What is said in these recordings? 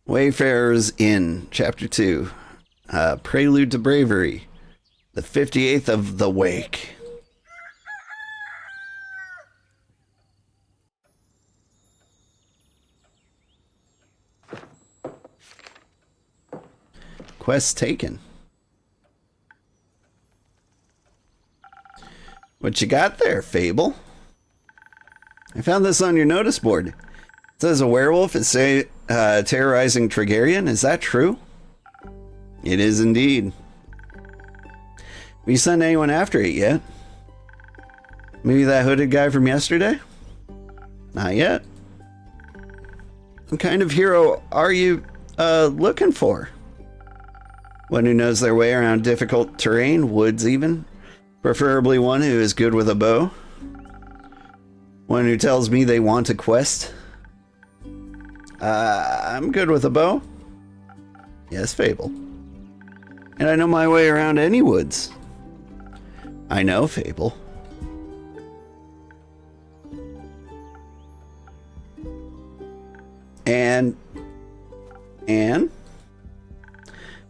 Wayfarer's Inn, Chapter 2. Prelude to Bravery. The 58th of the Wake. Quest taken. What you got there, Fable? I found this on your notice board. It says a werewolf is terrorizing Tregarian. Is that true? It is indeed. Have you sent anyone after it yet? Maybe that hooded guy from yesterday? Not yet. What kind of hero are you looking for? One who knows their way around difficult terrain, woods even. Preferably one who is good with a bow. One who tells me they want a quest. I'm good with a bow. Yes, Fable. And I know my way around any woods. I know, Fable. And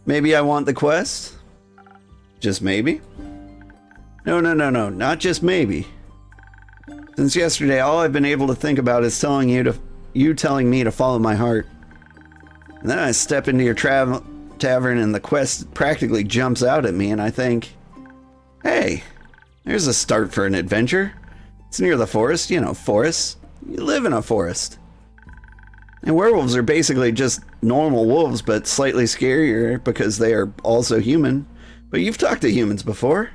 maybe I want the quest? Just maybe? No, not just maybe. Since yesterday, all I've been able to think about is telling you telling me to follow my heart. And then I step into your tavern and the quest practically jumps out at me and I think, hey, there's a start for an adventure. It's near the forest, you know, forests. You live in a forest. And werewolves are basically just normal wolves, but slightly scarier because they are also human. But you've talked to humans before.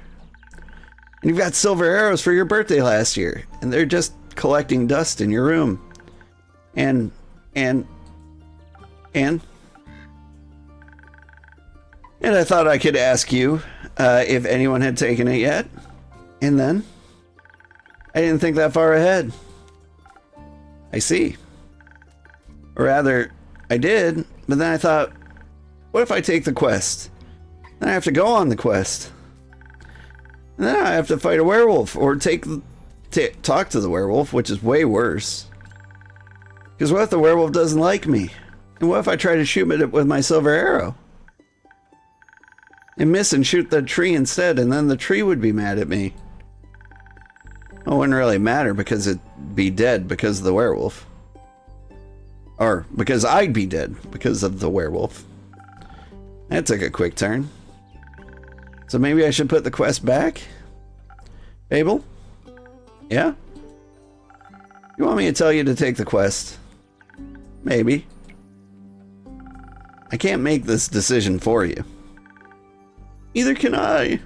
And you've got silver arrows for your birthday last year. And they're just collecting dust in your room. And I thought I could ask you if anyone had taken it yet. And then I didn't think that far ahead. I see. Or rather, I did, but then I thought, what if I take the quest? Then I have to go on the quest. And then I have to fight a werewolf or talk to the werewolf, which is way worse. Because what if the werewolf doesn't like me? And what if I try to shoot it with my silver arrow? And miss and shoot the tree instead, and then the tree would be mad at me. Well, it wouldn't really matter because it'd be dead because of the werewolf. Or because I'd be dead because of the werewolf. That took a quick turn. So maybe I should put the quest back? Fable? Yeah? You want me to tell you to take the quest? Maybe. I can't make this decision for you. Neither can I.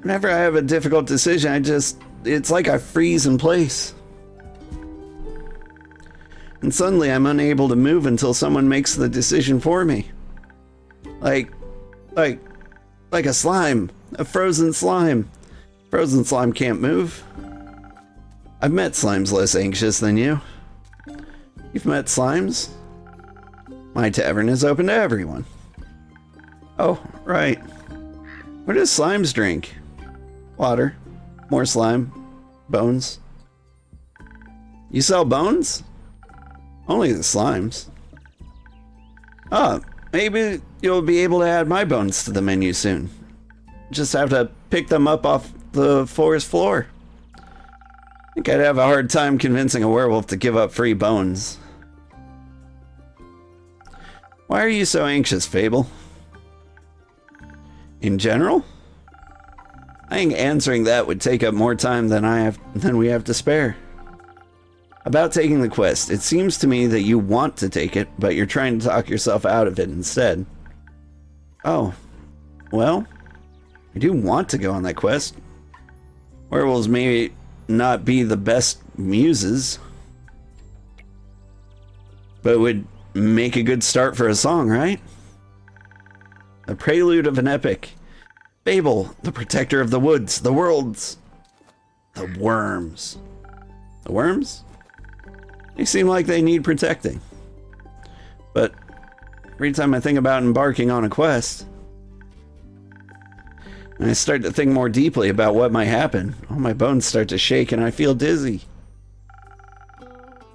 Whenever I have a difficult decision, it's like I freeze in place. And suddenly I'm unable to move until someone makes the decision for me. Like a slime. A frozen slime. Frozen slime can't move. I've met slimes less anxious than you. You've met slimes? My tavern is open to everyone. Oh, right. What do slimes drink? Water. More slime. Bones. You sell bones? Only the slimes. Maybe you'll be able to add my bones to the menu soon. Just have to pick them up off the forest floor. I think I'd have a hard time convincing a werewolf to give up free bones. Why are you so anxious, Fable? In general? I think answering that would take up more time than we have to spare. About taking the quest, it seems to me that you want to take it, but you're trying to talk yourself out of it instead. Oh, well, I do want to go on that quest. Werewolves may not be the best muses, but would make a good start for a song, right? A prelude of an epic. Fable, the protector of the woods, the worlds, the worms. The worms? They seem like they need protecting. But every time I think about embarking on a quest, and I start to think more deeply about what might happen, all my bones start to shake and I feel dizzy.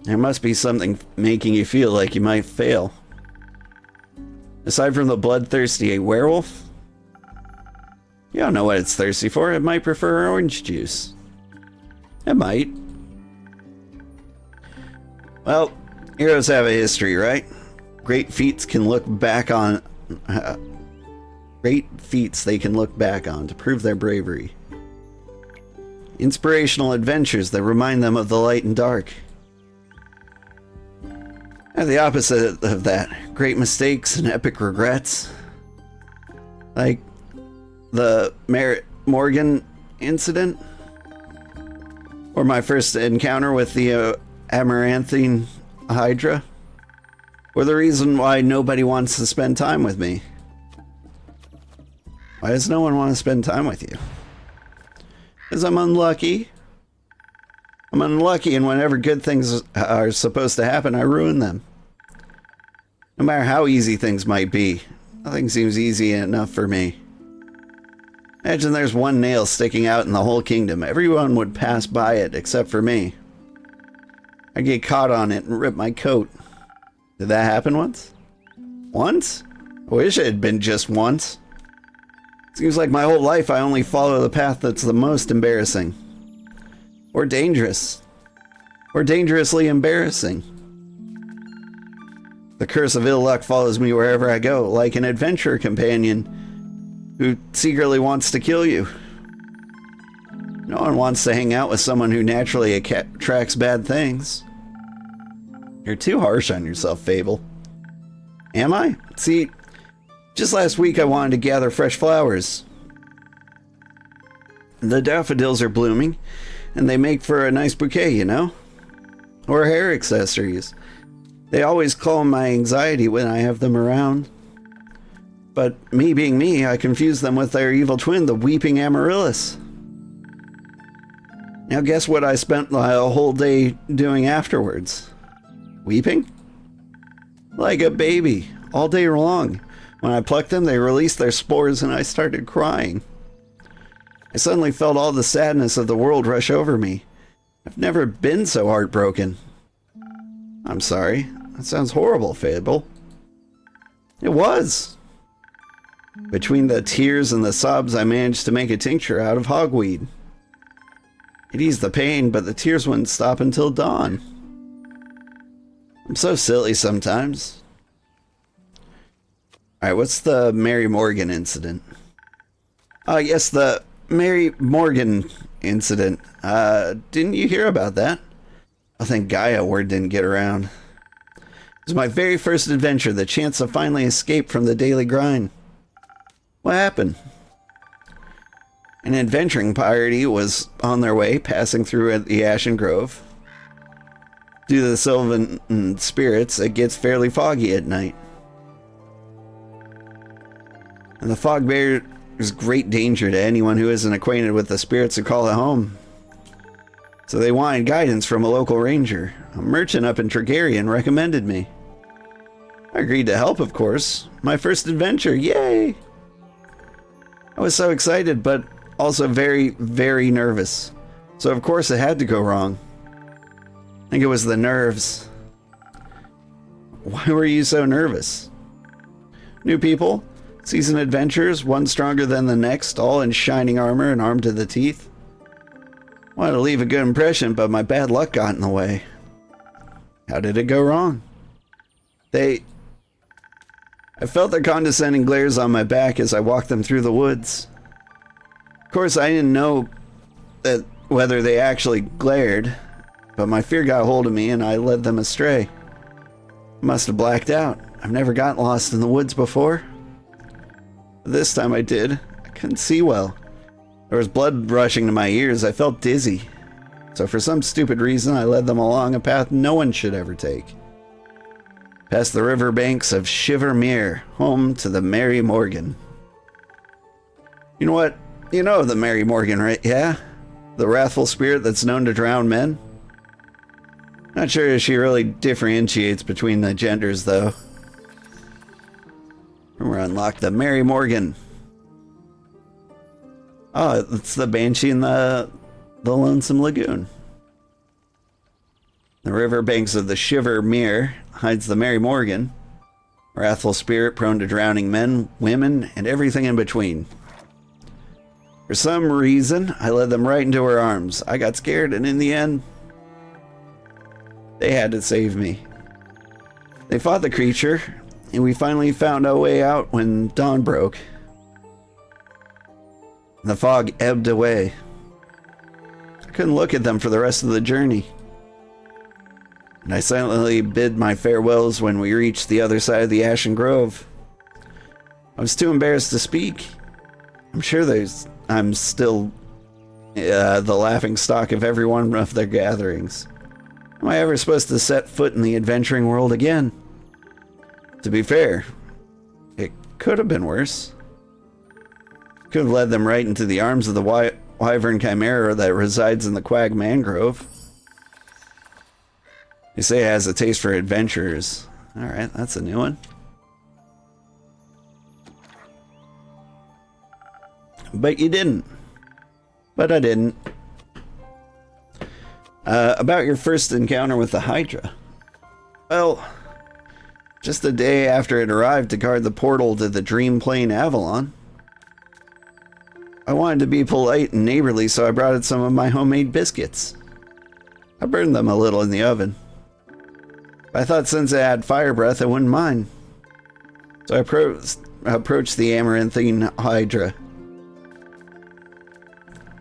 There must be something making you feel like you might fail. Aside from the bloodthirsty werewolf? You don't know what it's thirsty for. It might prefer orange juice. It might. Well, heroes have a history, right? Great feats they can look back on to prove their bravery. Inspirational adventures that remind them of the light and dark. And the opposite of that, great mistakes and epic regrets. Like the Morgan incident, or my first encounter with the Amaranthine Hydra, or the reason why nobody wants to spend time with me. Why does no one want to spend time with you? Because I'm unlucky. I'm unlucky, and whenever good things are supposed to happen, I ruin them. No matter how easy things might be, nothing seems easy enough for me. Imagine there's one nail sticking out in the whole kingdom. Everyone would pass by it except for me. I'd get caught on it and rip my coat. Did that happen once? Once? I wish it had been just once. Seems like my whole life I only follow the path that's the most embarrassing. Or dangerous. Or dangerously embarrassing. The curse of ill luck follows me wherever I go, like an adventure companion who secretly wants to kill you. No one wants to hang out with someone who naturally attracts bad things. You're too harsh on yourself, Fable. Am I? See, just last week I wanted to gather fresh flowers. The daffodils are blooming, and they make for a nice bouquet, you know? Or hair accessories. They always calm my anxiety when I have them around. But me being me, I confuse them with their evil twin, the weeping amaryllis. Now guess what I spent the whole day doing afterwards? Weeping? Like a baby, all day long. When I plucked them, they released their spores and I started crying. I suddenly felt all the sadness of the world rush over me. I've never been so heartbroken. I'm sorry. That sounds horrible, Fable. It was. Between the tears and the sobs, I managed to make a tincture out of hogweed. It eased the pain, but the tears wouldn't stop until dawn. I'm so silly sometimes. Alright, what's the Mary Morgan incident? Yes, the Mary Morgan incident. Didn't you hear about that? I think Gaia word didn't get around. It was my very first adventure, the chance to finally escape from the daily grind. What happened? An adventuring party was on their way, passing through the Ashen Grove. Due to the Sylvan spirits, it gets fairly foggy at night. And the fog bears great danger to anyone who isn't acquainted with the spirits who call it home. So they wanted guidance from a local ranger. A merchant up in Tregarian recommended me. I agreed to help, of course. My first adventure, yay! I was so excited, but also very, very nervous. So of course it had to go wrong. I think it was the nerves. Why were you so nervous? New people, seasoned adventurers, one stronger than the next, all in shining armor and armed to the teeth. Wanted to leave a good impression, but my bad luck got in the way. How did it go wrong? I felt their condescending glares on my back as I walked them through the woods. Of course, I didn't know whether they actually glared, but my fear got hold of me and I led them astray. I must have blacked out. I've never gotten lost in the woods before. This time I did. I couldn't see well. There was blood rushing to my ears. I felt dizzy. So for some stupid reason, I led them along a path no one should ever take. Past the riverbanks of Shivermere, home to the Mary Morgan. You know what? You know the Mary Morgan, right? Yeah? The wrathful spirit that's known to drown men? Not sure if she really differentiates between the genders, though. We're unlocked the Mary Morgan. Oh, it's the Banshee in the Lonesome Lagoon. The riverbanks of the Shiver Mere hides the Mary Morgan, wrathful spirit prone to drowning men, women, and everything in between. For some reason, I led them right into her arms. I got scared, and in the end, they had to save me. They fought the creature, and we finally found a way out when dawn broke. The fog ebbed away. I couldn't look at them for the rest of the journey. And I silently bid my farewells when we reached the other side of the Ashen Grove. I was too embarrassed to speak. I'm sure I'm still the laughing stock of every one of their gatherings. Am I ever supposed to set foot in the adventuring world again? To be fair, it could have been worse. Could have led them right into the arms of the wyvern chimera that resides in the Quag Mangrove. You say it has a taste for adventurers. Alright, that's a new one. But you didn't. But I didn't. About your first encounter with the Hydra. Well, just a day after it arrived to guard the portal to the Dream Plane Avalon. I wanted to be polite and neighborly, so I brought it some of my homemade biscuits. I burned them a little in the oven. I thought since it had fire breath, I wouldn't mind. So I approached the Amaranthine Hydra.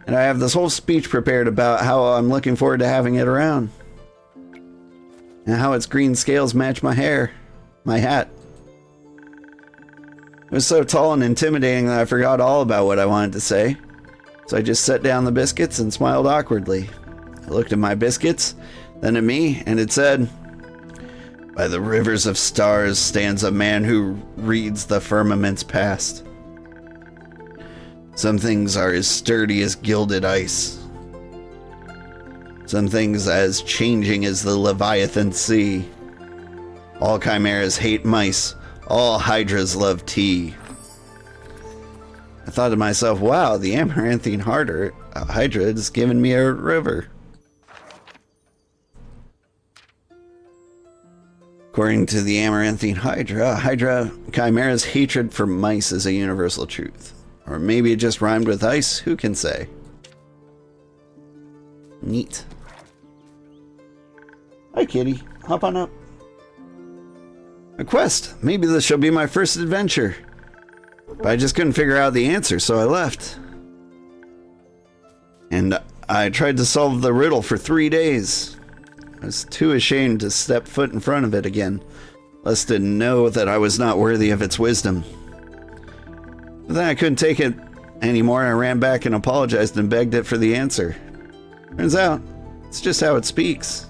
And I have this whole speech prepared about how I'm looking forward to having it around. And how its green scales match my hair, my hat. It was so tall and intimidating that I forgot all about what I wanted to say. So I just set down the biscuits and smiled awkwardly. I looked at my biscuits, then at me, and it said, "By the rivers of stars stands a man who reads the firmament's past. Some things are as sturdy as gilded ice. Some things as changing as the Leviathan sea. All chimeras hate mice. All hydras love tea." I thought to myself, wow, the Amaranthine Hydra has given me a river. According to the Amaranthine Hydra chimera's hatred for mice is a universal truth. Or maybe it just rhymed with ice, who can say? Neat. Hi, kitty. Hop on up. A quest. Maybe this shall be my first adventure. But I just couldn't figure out the answer, so I left. And I tried to solve the riddle for 3 days. I was too ashamed to step foot in front of it again, lest it know that I was not worthy of its wisdom. But then I couldn't take it anymore. I ran back and apologized and begged it for the answer. Turns out, it's just how it speaks.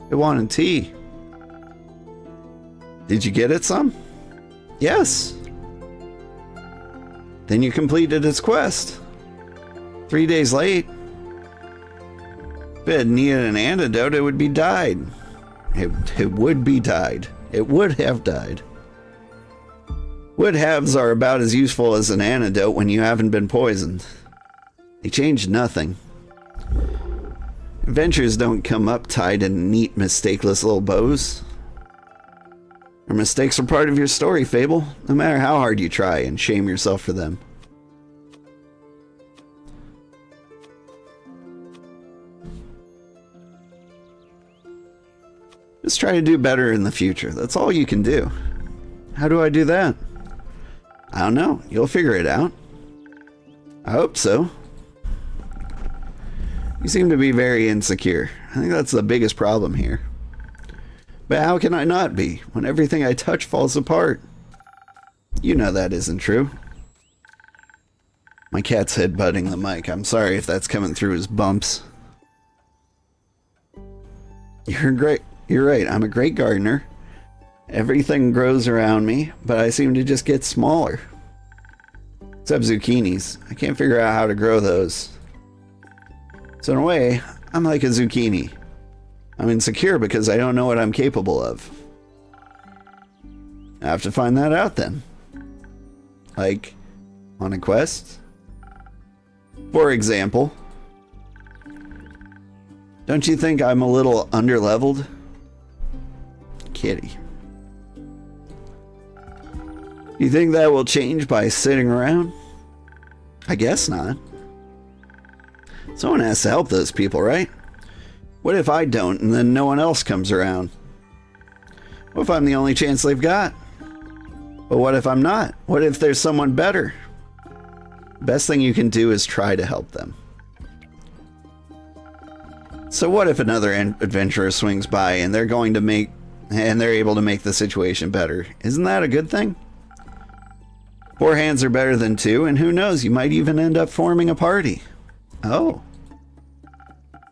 It wanted tea. Did you get it some? Yes. Then you completed its quest. 3 days late. If it had needed an antidote, it would be died. It would be died. It would have died. Would haves are about as useful as an antidote when you haven't been poisoned. They change nothing. Adventures don't come up tied in neat, mistakeless little bows. Your mistakes are part of your story, Fable, no matter how hard you try and shame yourself for them. Just try to do better in the future. That's all you can do. How do I do that? I don't know. You'll figure it out. I hope so. You seem to be very insecure. I think that's the biggest problem here. But how can I not be when everything I touch falls apart? You know that isn't true. My cat's headbutting the mic. I'm sorry if that's coming through as bumps. You're great. You're right. I'm a great gardener. Everything grows around me, but I seem to just get smaller. Except zucchinis. I can't figure out how to grow those. So in a way, I'm like a zucchini. I'm insecure because I don't know what I'm capable of. I have to find that out then. Like, on a quest? For example, don't you think I'm a little underleveled? kitty. You think that will change by sitting around? I guess not. Someone has to help those people, right? What if I don't and then no one else comes around? What if I'm the only chance they've got? But what if I'm not? What if there's someone better? Best thing you can do is try to help them. So what if another adventurer swings by and they're able to make the situation better? Isn't that a good thing? 4 hands are better than 2, and who knows, you might even end up forming a party. Oh.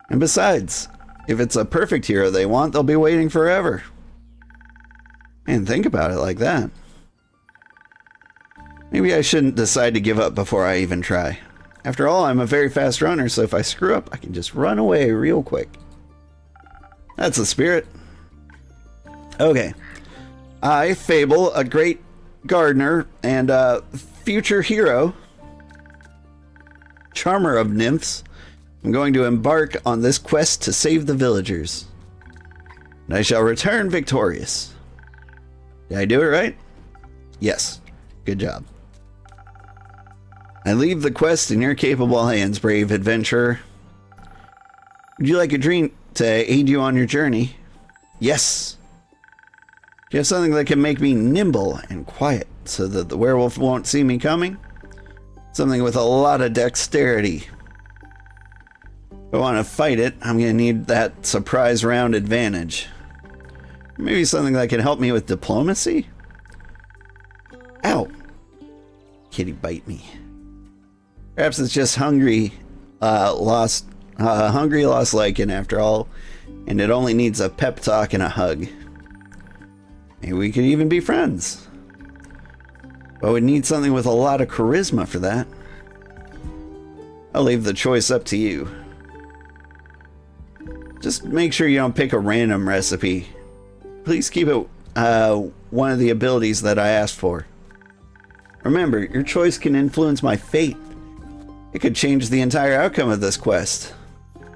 And besides, if it's a perfect hero they want, they'll be waiting forever. And think about it like that. Maybe I shouldn't decide to give up before I even try. After all, I'm a very fast runner, so if I screw up, I can just run away real quick. That's the spirit. Okay. I, Fable, a great gardener and a future hero, charmer of nymphs, I'm going to embark on this quest to save the villagers. And I shall return victorious. Did I do it right? Yes. Good job. I leave the quest in your capable hands, brave adventurer. Would you like a drink to aid you on your journey? Yes. Do you have something that can make me nimble and quiet so that the werewolf won't see me coming? Something with a lot of dexterity. If I want to fight it, I'm going to need that surprise round advantage. Maybe something that can help me with diplomacy? Ow! Kitty bite me. Perhaps it's just hungry lost lichen after all, and it only needs a pep talk and a hug. Maybe we could even be friends. But we'd need something with a lot of charisma for that. I'll leave the choice up to you. Just make sure you don't pick a random recipe. Please keep it one of the abilities that I asked for. Remember, your choice can influence my fate. It could change the entire outcome of this quest.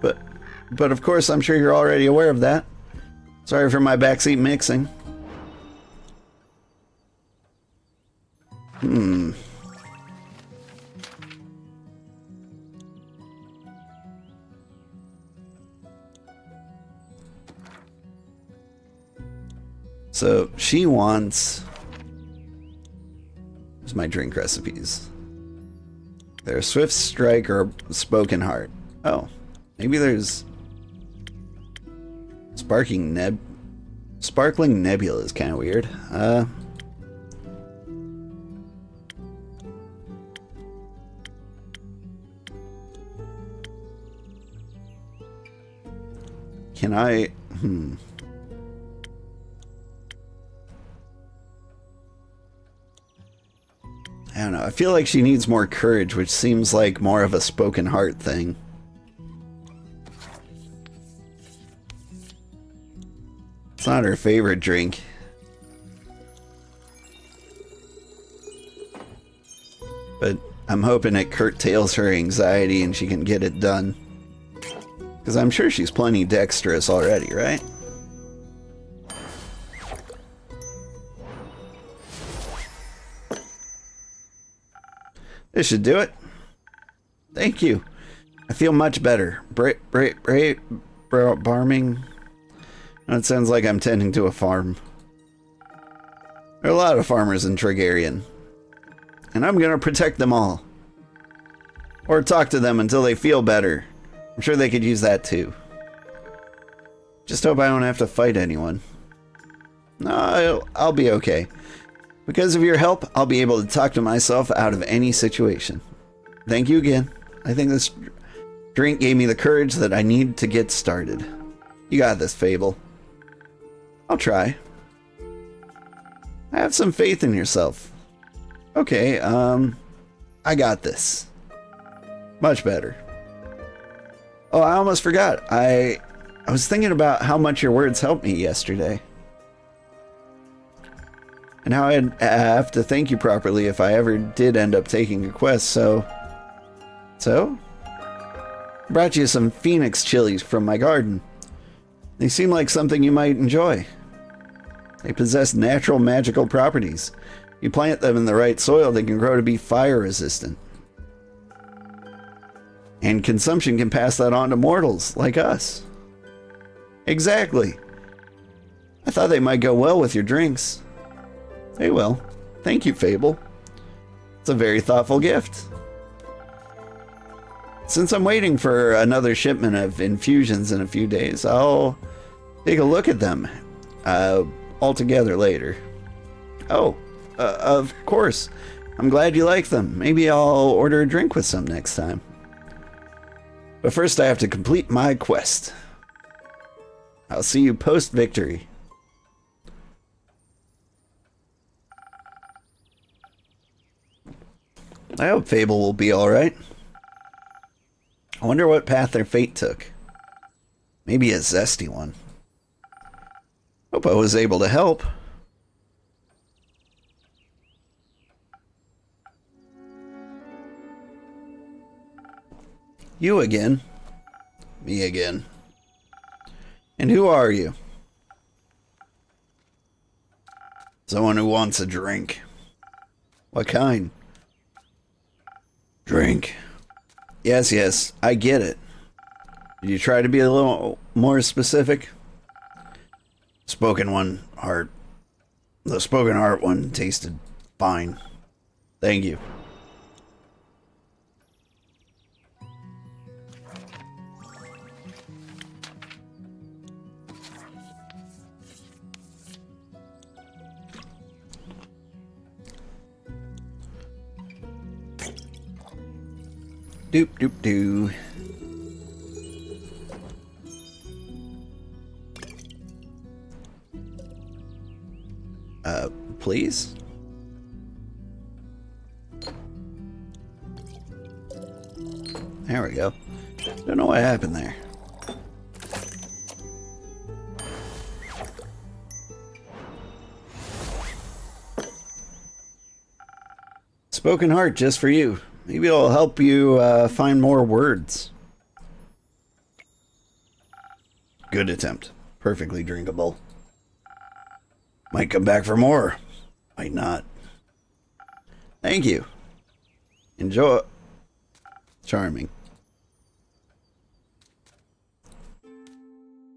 But of course, I'm sure you're already aware of that. Sorry for my backseat mixing. So she wants... Here's my drink recipes. There's Swift Strike or Spoken Heart. Oh, maybe there's Sparkling Nebula is kind of weird. Can I... I don't know. I feel like she needs more courage, which seems like more of a Spoken Heart thing. It's not her favorite drink. But I'm hoping it curtails her anxiety and she can get it done. Because I'm sure she's plenty dexterous already, right? This should do it. Thank you. I feel much better. Barming. It sounds like I'm tending to a farm. There are a lot of farmers in Trigarian. And I'm going to protect them all. Or talk to them until they feel better. I'm sure they could use that too. Just hope I don't have to fight anyone. No, I'll be okay. Because of your help, I'll be able to talk to myself out of any situation. Thank you again. I think this drink gave me the courage that I need to get started. You got this, Fable. I'll try. I have some faith in yourself. Okay, I got this. Much better. Oh, I almost forgot. I was thinking about how much your words helped me yesterday. And how I'd have to thank you properly if I ever did end up taking a quest, so... Brought you some phoenix chilies from my garden. They seem like something you might enjoy. They possess natural magical properties. You plant them in the right soil, they can grow to be fire resistant. And consumption can pass that on to mortals, like us. Exactly. I thought they might go well with your drinks. They will. Thank you, Fable. It's a very thoughtful gift. Since I'm waiting for another shipment of infusions in a few days, I'll take a look at them all together later. Oh, of course. I'm glad you like them. Maybe I'll order a drink with some next time. But first I have to complete my quest. I'll see you post-victory. I hope Fable will be alright. I wonder what path their fate took. Maybe a zesty one. Hope I was able to help. You again. Me again. And who are you? Someone who wants a drink. What kind? Drink. Yes, I get it. Did you try to be a little more specific? The spoken heart one tasted fine. Thank you. Doop doop doo. Please? There we go. Don't know what happened there. Spoken heart just for you. Maybe it'll help you find more words. Good attempt. Perfectly drinkable. Might come back for more. Might not. Thank you. Enjoy. Charming.